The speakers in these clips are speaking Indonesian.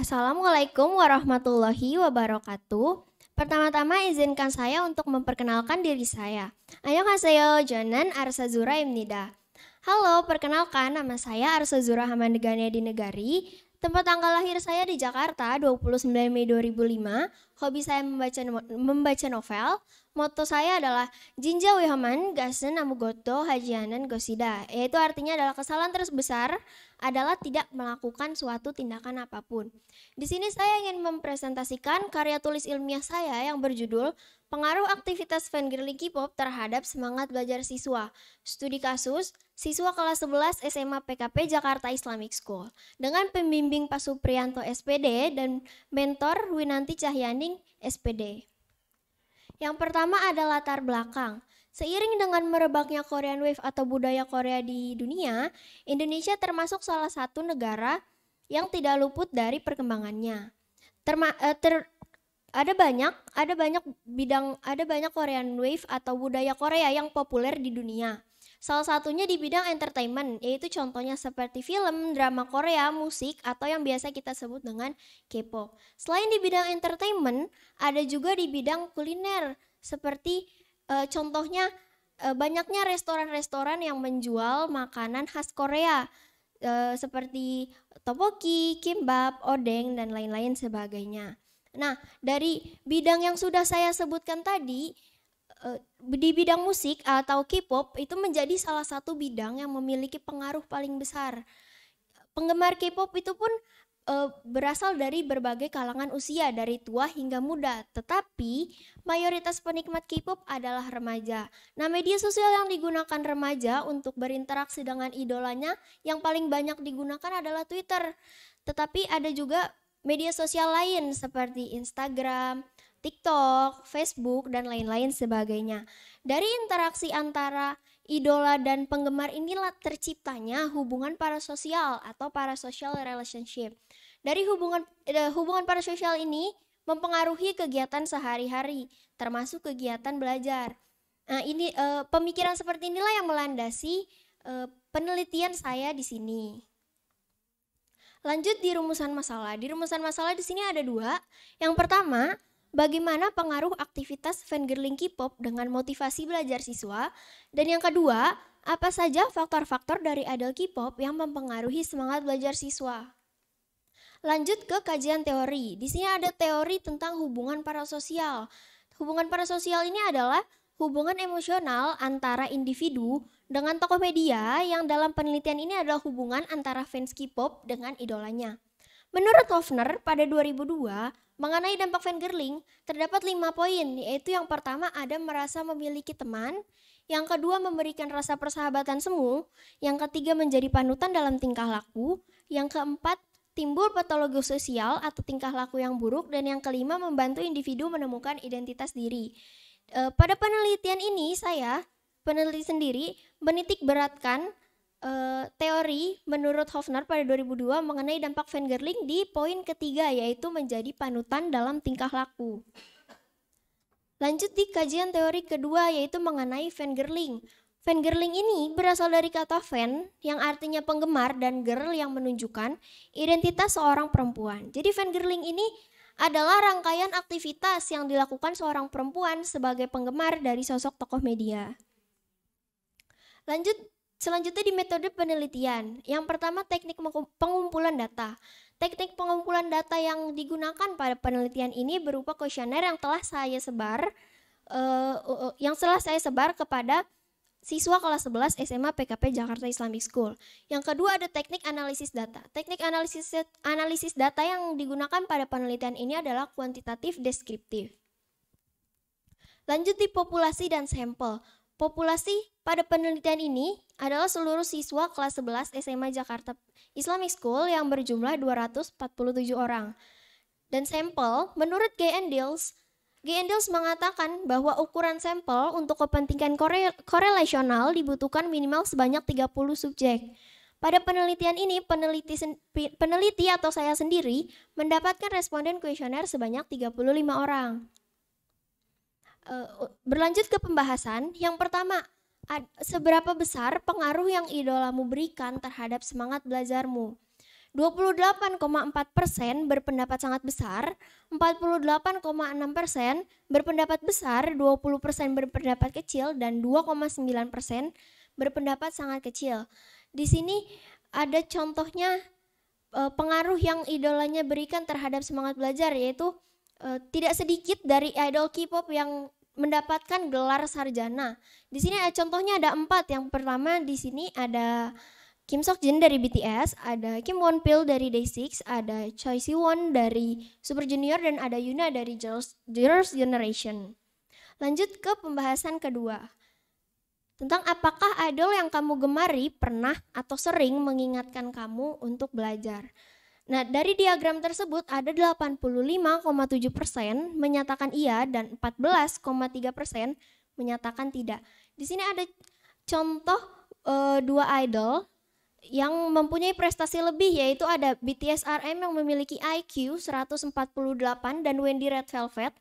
Assalamualaikum warahmatullahi wabarakatuh. Pertama-tama izinkan saya untuk memperkenalkan diri saya. Annyeonghaseyo, Jonan Arsazura Imnida. Halo, perkenalkan nama saya Arsazura Hamandegania Dinegari. Tempat tanggal lahir saya di Jakarta 29 Mei 2005. Hobi saya membaca novel. Moto saya adalah Jinja Wihaman Gasen Amugoto Hajianan Gosida, yaitu artinya adalah kesalahan terbesar adalah tidak melakukan suatu tindakan apapun. Di sini saya ingin mempresentasikan karya tulis ilmiah saya yang berjudul Pengaruh Aktivitas Fangirling K-pop terhadap semangat belajar siswa. Studi kasus siswa kelas 11 SMA PKP Jakarta Islamic School dengan pembimbing Pak Supriyanto SPD dan mentor Winanti Cahyaning SPD. Yang pertama ada latar belakang. Seiring dengan merebaknya Korean Wave atau budaya Korea di dunia, Indonesia termasuk salah satu negara yang tidak luput dari perkembangannya. Ada banyak Korean Wave atau budaya Korea yang populer di dunia. Salah satunya di bidang entertainment, yaitu contohnya seperti film, drama Korea, musik, atau yang biasa kita sebut dengan K-pop. Selain di bidang entertainment, ada juga di bidang kuliner, seperti contohnya banyaknya restoran-restoran yang menjual makanan khas Korea, seperti tteokbokki, kimbap, odeng, dan lain-lain sebagainya. Nah, dari bidang yang sudah saya sebutkan tadi, di bidang musik atau K-pop itu menjadi salah satu bidang yang memiliki pengaruh paling besar. Penggemar K-pop itu pun berasal dari berbagai kalangan usia dari tua hingga muda, tetapi mayoritas penikmat K-pop adalah remaja. Nah, media sosial yang digunakan remaja untuk berinteraksi dengan idolanya yang paling banyak digunakan adalah Twitter. Tetapi ada juga media sosial lain seperti Instagram, TikTok, Facebook, dan lain-lain sebagainya. Dari interaksi antara idola dan penggemar inilah terciptanya hubungan parasosial atau parasocial relationship. Dari hubungan parasosial ini mempengaruhi kegiatan sehari-hari, termasuk kegiatan belajar. Nah, ini pemikiran seperti inilah yang melandasi penelitian saya di sini. Lanjut di rumusan masalah. Di rumusan masalah di sini ada dua. Yang pertama, bagaimana pengaruh aktivitas fangirling K-pop dengan motivasi belajar siswa? Dan yang kedua, apa saja faktor-faktor dari idol K-pop yang mempengaruhi semangat belajar siswa? Lanjut ke kajian teori. Di sini ada teori tentang hubungan parasosial. Hubungan parasosial ini adalah hubungan emosional antara individu dengan tokoh media yang dalam penelitian ini adalah hubungan antara fans K-pop dengan idolanya. Menurut Hofner pada 2002, mengenai dampak fangirling, terdapat 5 poin, yaitu yang pertama ada merasa memiliki teman, yang kedua memberikan rasa persahabatan semu, yang ketiga menjadi panutan dalam tingkah laku, yang keempat timbul patologi sosial atau tingkah laku yang buruk, dan yang kelima membantu individu menemukan identitas diri. Pada penelitian ini peneliti sendiri menitik beratkan teori menurut Hofner pada 2002 mengenai dampak fangirling di poin ketiga, yaitu menjadi panutan dalam tingkah laku. Lanjut di kajian teori kedua, yaitu mengenai fangirling. Fangirling ini berasal dari kata fan yang artinya penggemar dan girl yang menunjukkan identitas seorang perempuan. Jadi fangirling ini adalah rangkaian aktivitas yang dilakukan seorang perempuan sebagai penggemar dari sosok tokoh media. Selanjutnya di metode penelitian. Yang pertama teknik pengumpulan data. Teknik pengumpulan data yang digunakan pada penelitian ini berupa kuesioner yang telah saya sebar kepada siswa kelas 11 SMA PKP Jakarta Islamic School. Yang kedua ada teknik analisis data. Teknik analisis data yang digunakan pada penelitian ini adalah kuantitatif deskriptif. Lanjut di populasi dan sampel. Populasi pada penelitian ini adalah seluruh siswa kelas 11 SMA Jakarta Islamic School yang berjumlah 247 orang. Dan sampel, menurut G. Endels mengatakan bahwa ukuran sampel untuk kepentingan korelasional dibutuhkan minimal sebanyak 30 subjek. Pada penelitian ini, peneliti atau saya sendiri mendapatkan responden kuesioner sebanyak 35 orang. Berlanjut ke pembahasan, yang pertama, seberapa besar pengaruh yang idolamu berikan terhadap semangat belajarmu? 28,4% berpendapat sangat besar, 48,6% berpendapat besar, 20% berpendapat kecil, dan 2,9% berpendapat sangat kecil. Di sini ada contohnya pengaruh yang idolanya berikan terhadap semangat belajar, yaitu tidak sedikit dari idol K-pop yang mendapatkan gelar sarjana. Di sini ada contohnya, ada 4. Yang pertama di sini ada Kim Seokjin dari BTS, ada Kim Wonpil dari Day6, ada Choi Siwon dari Super Junior, dan ada Yuna dari Girls' Generation. Lanjut ke pembahasan kedua, tentang apakah idol yang kamu gemari pernah atau sering mengingatkan kamu untuk belajar. Nah, dari diagram tersebut ada 85,7% menyatakan iya dan 14,3% menyatakan tidak. Di sini ada contoh 2 idol yang mempunyai prestasi lebih, yaitu ada BTS RM yang memiliki IQ 148 dan Wendy Red Velvet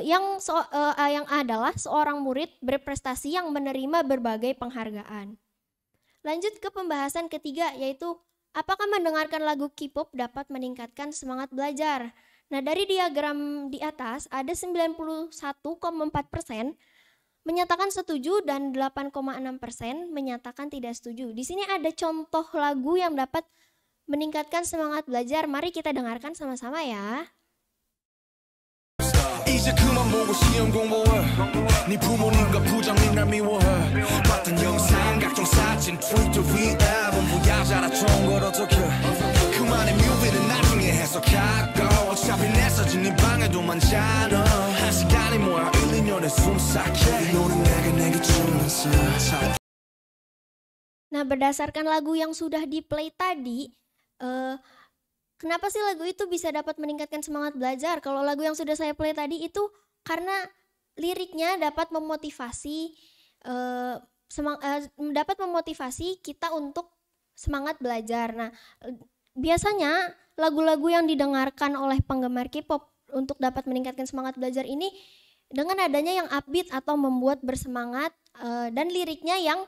yang adalah seorang murid berprestasi yang menerima berbagai penghargaan. Lanjut ke pembahasan ketiga, yaitu apakah mendengarkan lagu K-pop dapat meningkatkan semangat belajar. Nah, dari diagram di atas ada 91,4% menyatakan setuju dan 8,6% menyatakan tidak setuju. Di sini ada contoh lagu yang dapat meningkatkan semangat belajar. Mari kita dengarkan sama-sama ya. 이제 그만 보고 시험 공부해 네 부모님과 부장님 날 미워해 봤던 영상 각종 사진 트위터 위에 본부야 잘하던 걸 어떡해 그만의 뮤비는 나중에 해석하고 어차피 내 사진 네 방에도 많잖아 한 시간이 뭐야 1, 2년에 숨삭해 너는 내게 주면서. Nah, berdasarkan lagu yang sudah di play tadi, kenapa sih lagu itu bisa dapat meningkatkan semangat belajar? Kalau lagu yang sudah saya play tadi itu karena liriknya dapat memotivasi kita untuk semangat belajar. Nah, biasanya lagu-lagu yang didengarkan oleh penggemar K-pop untuk dapat meningkatkan semangat belajar ini dengan adanya yang upbeat atau membuat bersemangat dan liriknya yang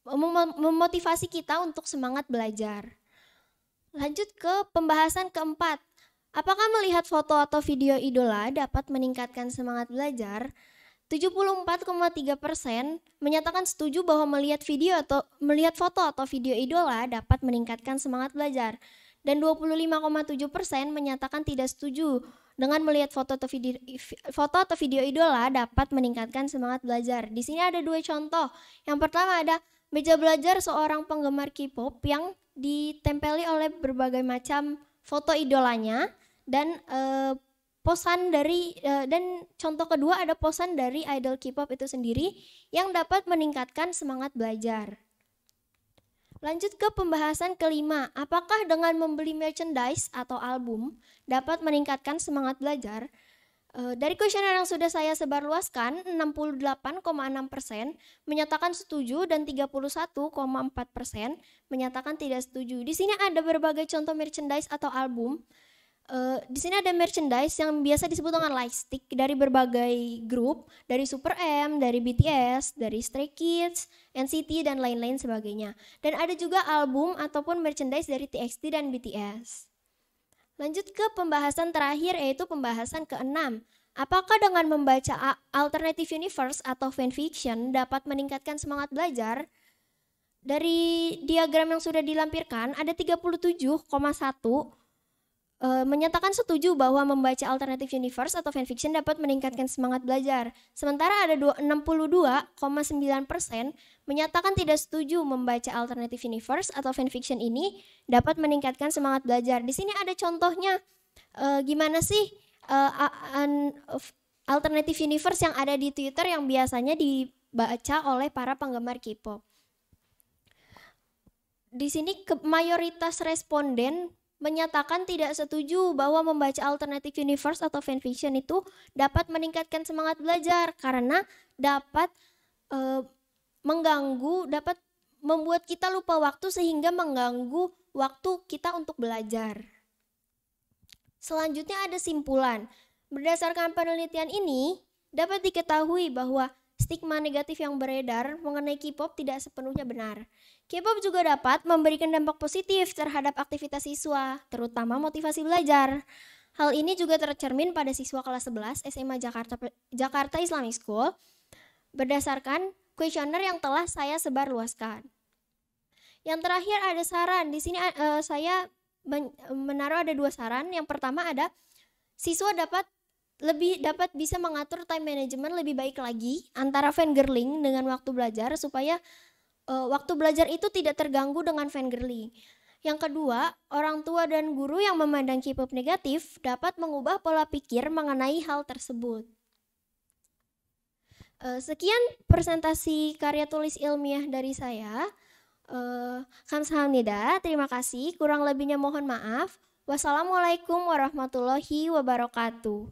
memotivasi kita untuk semangat belajar. Lanjut ke pembahasan keempat. Apakah melihat foto atau video idola dapat meningkatkan semangat belajar? 74,3% menyatakan setuju bahwa melihat foto atau video idola dapat meningkatkan semangat belajar. Dan 25,7% menyatakan tidak setuju dengan melihat foto atau video idola dapat meningkatkan semangat belajar. Di sini ada 2 contoh. Yang pertama ada meja belajar seorang penggemar K-pop yang ditempeli oleh berbagai macam foto idolanya, dan dan contoh kedua ada posan dari idol K-pop itu sendiri yang dapat meningkatkan semangat belajar. Lanjut ke pembahasan kelima, apakah dengan membeli merchandise atau album dapat meningkatkan semangat belajar? Dari kuesioner yang sudah saya sebarluaskan, 68,6% menyatakan setuju dan 31,4% menyatakan tidak setuju. Di sini ada berbagai contoh merchandise atau album. Di sini ada merchandise yang biasa disebut dengan lightstick dari berbagai grup, dari Super M, dari BTS, dari Stray Kids, NCT, dan lain-lain sebagainya. Dan ada juga album ataupun merchandise dari TXT dan BTS. Lanjut ke pembahasan terakhir, yaitu pembahasan ke-6. Apakah dengan membaca alternative universe atau fanfiction dapat meningkatkan semangat belajar? Dari diagram yang sudah dilampirkan, ada 37,1 menyatakan setuju bahwa membaca alternative universe atau fanfiction dapat meningkatkan semangat belajar. Sementara ada 62,9% menyatakan tidak setuju membaca alternative universe atau fanfiction ini dapat meningkatkan semangat belajar. Di sini ada contohnya, gimana sih alternative universe yang ada di Twitter yang biasanya dibaca oleh para penggemar K-pop. Di sini mayoritas responden menyatakan tidak setuju bahwa membaca alternative universe atau fanfiction itu dapat meningkatkan semangat belajar karena dapat dapat membuat kita lupa waktu sehingga mengganggu waktu kita untuk belajar. Selanjutnya ada simpulan. Berdasarkan penelitian ini, dapat diketahui bahwa stigma negatif yang beredar mengenai K-pop tidak sepenuhnya benar. K-pop juga dapat memberikan dampak positif terhadap aktivitas siswa, terutama motivasi belajar. Hal ini juga tercermin pada siswa kelas 11 SMA Jakarta Islamic School berdasarkan kuesioner yang telah saya sebarluaskan. Yang terakhir ada saran. Di sini saya menaruh ada 2 saran. Yang pertama ada siswa dapat bisa mengatur time management lebih baik lagi antara fangirling dengan waktu belajar supaya waktu belajar itu tidak terganggu dengan fangirling. Yang kedua, orang tua dan guru yang memandang K-pop negatif dapat mengubah pola pikir mengenai hal tersebut. Sekian presentasi karya tulis ilmiah dari saya. Kamsahamnida, terima kasih. Kurang lebihnya mohon maaf. Wassalamualaikum warahmatullahi wabarakatuh.